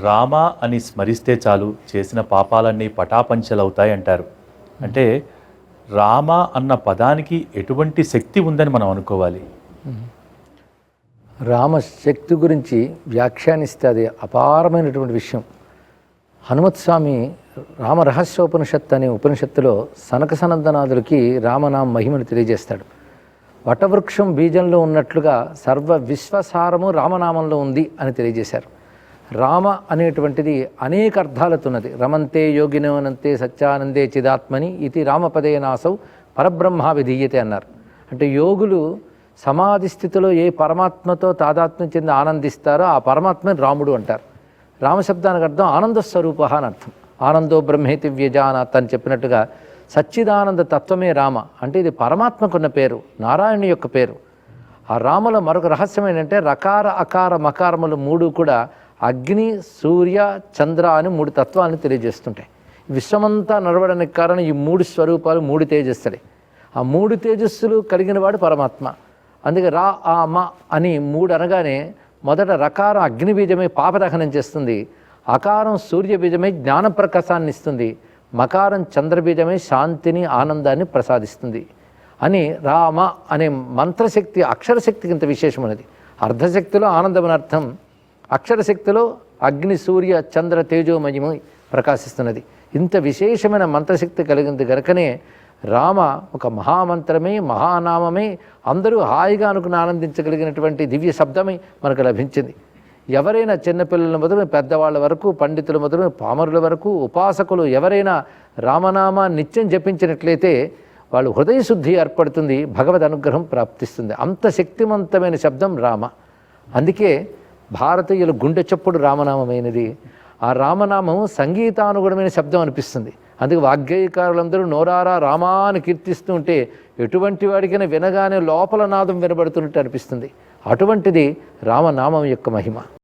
రామ అని స్మరిస్తే చాలు చేసిన పాపాలన్నీ పటాపంచలవుతాయి అంటారు. అంటే రామ అన్న పదానికి ఎటువంటి శక్తి ఉందని మనం అనుకోవాలి? రామశక్తి గురించి వ్యాఖ్యానిస్తే అది అపారమైనటువంటి విషయం. హనుమత్ స్వామి రామరహస్యోపనిషత్తు అనే ఉపనిషత్తులో సనక సనందనాథులకి రామనామ మహిమను తెలియజేస్తాడు. వటవృక్షం బీజంలో ఉన్నట్లుగా సర్వ విశ్వసారము రామనామంలో ఉంది అని తెలియజేశారు. రామ అనేటువంటిది అనేక అర్థాలతో ఉన్నది. రమంతే యోగినోనంతే సత్యానందే చిదాత్మని ఇది రామపదే నాసౌ పరబ్రహ్మ విధీయతే అన్నారు. అంటే యోగులు సమాధి స్థితిలో ఏ పరమాత్మతో తాదాత్మ్యం చెంది ఆనందిస్తారో ఆ పరమాత్మని రాముడు అంటారు. రామశబ్దానికి అర్థం ఆనంద స్వరూప అని అర్థం. ఆనందో బ్రహ్మేతి వ్యజానాత్ అని చెప్పినట్టుగా సచ్చిదానంద తత్వమే రామ. అంటే ఇది పరమాత్మకున్న పేరు, నారాయణుని యొక్క పేరు. ఆ రామలో మరొక రహస్యం ఏంటంటే రకార అకార మకారములు మూడు కూడా అగ్ని సూర్య చంద్ర అని మూడు తత్వాలను తెలియజేస్తుంటాయి. విశ్వమంతా నడవడానికి కారణం ఈ మూడు స్వరూపాలు, మూడు తేజస్సులే. ఆ మూడు తేజస్సులు కలిగిన వాడు పరమాత్మ. అందుకే రా ఆ మ అని మూడు అనగానే మొదట రకారం అగ్నిబీజమై పాపదహనం చేస్తుంది, అకారం సూర్యబీజమై జ్ఞాన ప్రకాశాన్ని ఇస్తుంది, మకారం చంద్రబీజమై శాంతిని ఆనందాన్ని ప్రసాదిస్తుంది అని రామ అనే మంత్రశక్తి అక్షరశక్తికి ఇంత విశేషమైనది. అర్ధశక్తిలో ఆనందమని అర్థం, అక్షరశక్తిలో అగ్ని సూర్య చంద్ర తేజోమయమై ప్రకాశిస్తున్నది. ఇంత విశేషమైన మంత్రశక్తి కలిగింది కనుకనే రామ ఒక మహామంత్రమే, మహానామమే, అందరూ హాయిగా అనుకుని ఆనందించగలిగినటువంటి దివ్య శబ్దమై మనకు లభించింది. ఎవరైనా చిన్నపిల్లల మొదలు పెద్దవాళ్ళ వరకు, పండితుల మొదలు పామరుల వరకు, ఉపాసకులు ఎవరైనా రామనామా నిత్యం జపించినట్లయితే వాళ్ళు హృదయశుద్ధి ఏర్పడుతుంది, భగవద్ అనుగ్రహం ప్రాప్తిస్తుంది. అంత శక్తివంతమైన శబ్దం రామ. అందుకే భారతీయుల గుండె చప్పుడు రామనామమైనది. ఆ రామనామం సంగీతానుగుణమైన శబ్దం అనిపిస్తుంది. అందుకే వాగ్గేయకారులందరూ నోరారా రామా అని కీర్తిస్తూ ఉంటే ఎటువంటి వాడికైనా వినగానే లోపల నాదం వినబడుతున్నట్టు అనిపిస్తుంది. అటువంటిది రామనామం యొక్క మహిమ.